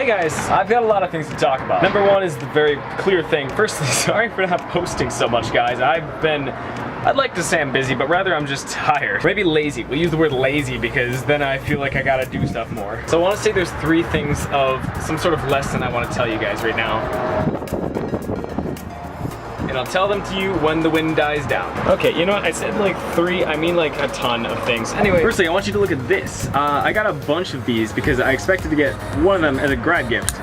Hey guys, I've got a lot of things to talk about. Number one is the very clear thing. Firstly, sorry for not posting so much, guys. I'd like to say I'm busy, but rather I'm just tired. Maybe lazy. We'll use the word lazy because then I feel like I gotta do stuff more. So I want to say there's 3 things of some sort of lesson I want to tell you guys right now. And I'll tell them to you when the wind dies down. Okay, you know what? I said like 3, I mean like a ton of things. Anyway, firstly, I want you to look at this. I got a bunch of these because I expected to get one of them as a grad gift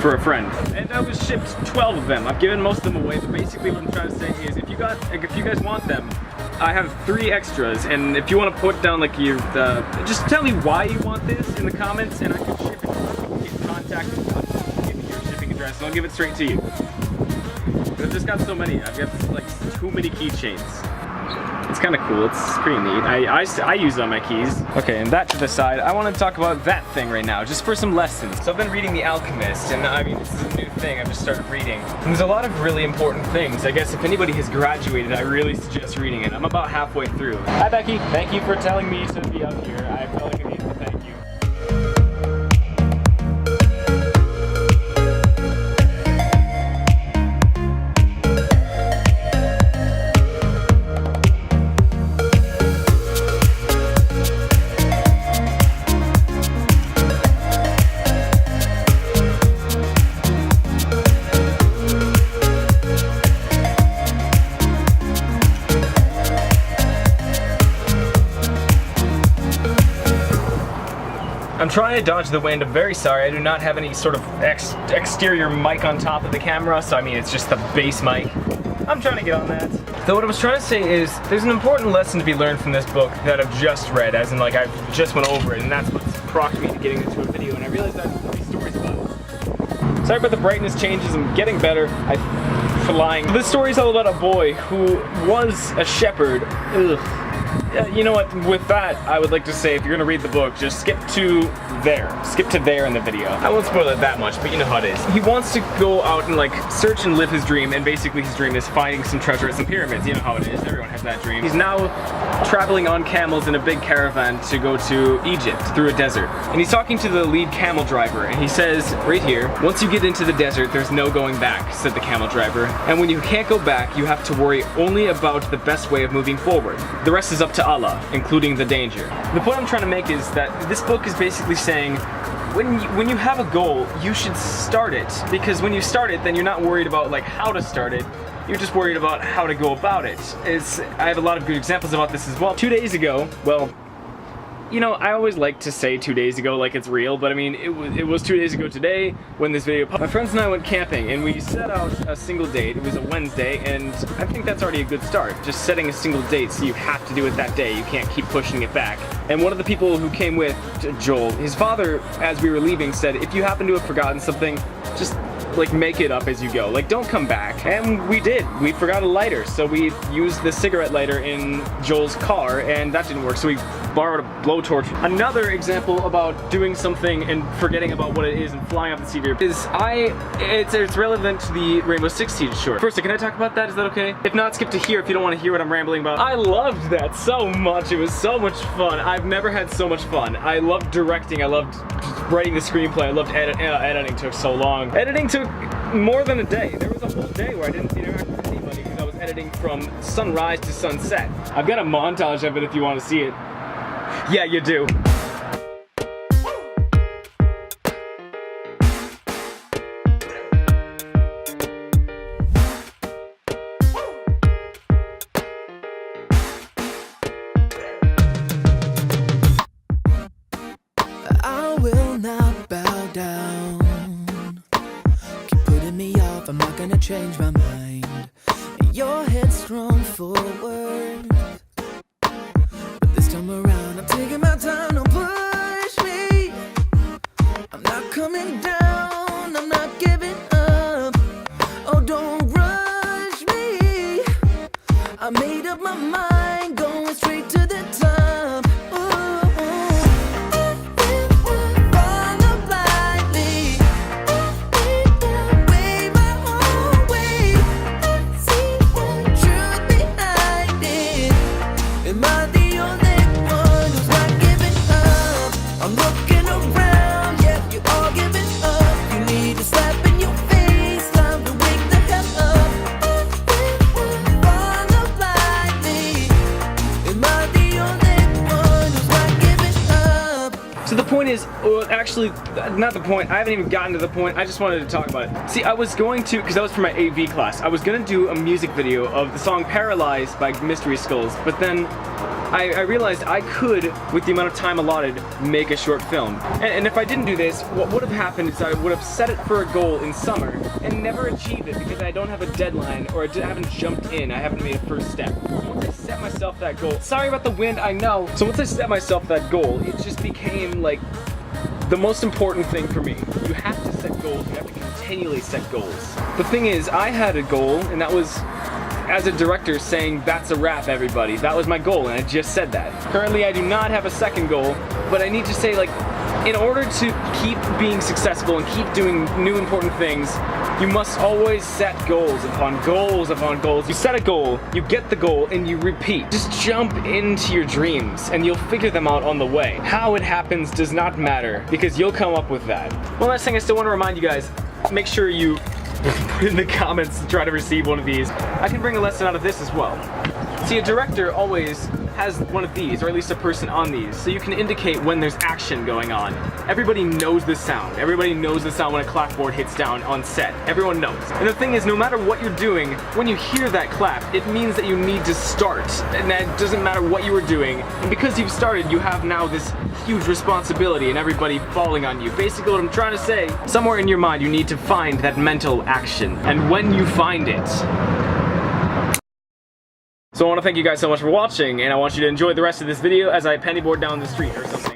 for a friend. And I was shipped 12 of them. I've given most of them away, but basically what I'm trying to say is if you guys want them, I have 3 extras, and if you want to put down like your, just tell me why you want this in the comments and I can ship it. Get in contact and give me your shipping address and I'll give it straight to you. But I've just got so many. I've got like too many keychains. It's kind of cool. It's pretty neat. I use on my keys. Okay, and that to the side, I want to talk about that thing right now, just for some lessons. So I've been reading The Alchemist, and I mean, this is a new thing I've just started reading. And there's a lot of really important things. I guess if anybody has graduated, I really suggest reading it. I'm about halfway through. Hi, Becky. Thank you for telling me to be up here. I felt like I needed to thank you. I'm trying to dodge the wind. I'm very sorry. I do not have any sort of exterior mic on top of the camera, so I mean it's just the base mic. I'm trying to get on that. Though what I was trying to say is there's an important lesson to be learned from this book that I've just read, as in like I've just went over it, and that's what's prompted me to getting into a video, and I realized that's what these stories about. Sorry about the brightness changes. I'm getting better. I'm flying. This story is all about a boy who was a shepherd. Ugh. You know what, with that, I would like to say if you're gonna read the book, just skip to there. Skip to there in the video. I won't spoil it that much, but you know how it is. He wants to go out and like search and live his dream, and basically his dream is finding some treasure at some pyramids. You know how it is, everyone has that dream. He's now traveling on camels in a big caravan to go to Egypt through a desert. And he's talking to the lead camel driver, and he says, right here, once you get into the desert, there's no going back, said the camel driver. And when you can't go back, you have to worry only about the best way of moving forward. The rest is up to Allah, including the danger. The point I'm trying to make is that this book is basically saying when you have a goal, you should start it, because when you start it, then you're not worried about like how to start it. You're just worried about how to go about it. I have a lot of good examples about this as well. 2 days ago, well, you know, I always like to say 2 days ago like it's real, but I mean, it was 2 days ago today when this video published. My friends and I went camping, and we set out a single date. It was a Wednesday, and I think that's already a good start. Just setting a single date so you have to do it that day. You can't keep pushing it back. And one of the people who came with, Joel, his father, as we were leaving, said, if you happen to have forgotten something, just like make it up as you go. Like, don't come back. And we did. We forgot a lighter, so we used the cigarette lighter in Joel's car, and that didn't work, so we borrowed a blowtorch. Another example about doing something and forgetting about what it is and flying off the seat of your is it's relevant to the Rainbow Six Siege short. First, can I talk about that? Is that okay? If not, skip to here if you don't want to hear what I'm rambling about. I loved that so much. It was so much fun. I've never had so much fun. I loved directing. I loved writing the screenplay. I loved editing. Took so long. Editing took more than a day. There was a whole day where I didn't interact with anybody because I was editing from sunrise to sunset. I've got a montage of it if you want to see it. Yeah, you do. I will not bow down. Keep putting me off, I'm not gonna change my mind. Your headstrong forward, but this time around I'm taking my time. Don't push me. I'm not coming down, I'm not giving up. Oh, don't rush me. I made up my mind, going straight to the top. Am I the only one who's not giving up? I'm looking around, yeah, you're all giving up. point is, well, actually, not the point. I haven't even gotten to the point. I just wanted to talk about it. See, I was going to, because that was for my AV class, I was going to do a music video of the song Paralyzed by Mystery Skulls, but then I realized I could, with the amount of time allotted, make a short film. And if I didn't do this, what would have happened is I would have set it for a goal in summer and never achieved it because I don't have a deadline or I haven't jumped in, I haven't made a first step. Once I set myself that goal, sorry about the wind, I know. So once I set myself that goal, it just became like the most important thing for me. You have to set goals, you have to continually set goals. The thing is, I had a goal, and that was as a director saying, that's a wrap, everybody. That was my goal, and I just said that. Currently, I do not have a second goal, but I need to say, like, in order to keep being successful and keep doing new important things, you must always set goals upon goals upon goals. You set a goal, you get the goal, and you repeat. Just jump into your dreams, and you'll figure them out on the way. How it happens does not matter, because you'll come up with that. One last thing I still want to remind you guys, make sure you put in the comments to try to receive one of these. I can bring a lesson out of this as well. See, a director always has one of these, or at least a person on these, so you can indicate when there's action going on. Everybody knows the sound. Everybody knows the sound when a clapboard hits down on set. Everyone knows. And the thing is, no matter what you're doing, when you hear that clap, it means that you need to start. And that doesn't matter what you were doing. And because you've started, you have now this huge responsibility and everybody falling on you. Basically what I'm trying to say, somewhere in your mind you need to find that mental action. And when you find it, so I want to thank you guys so much for watching, and I want you to enjoy the rest of this video as I pennyboard down the street or something.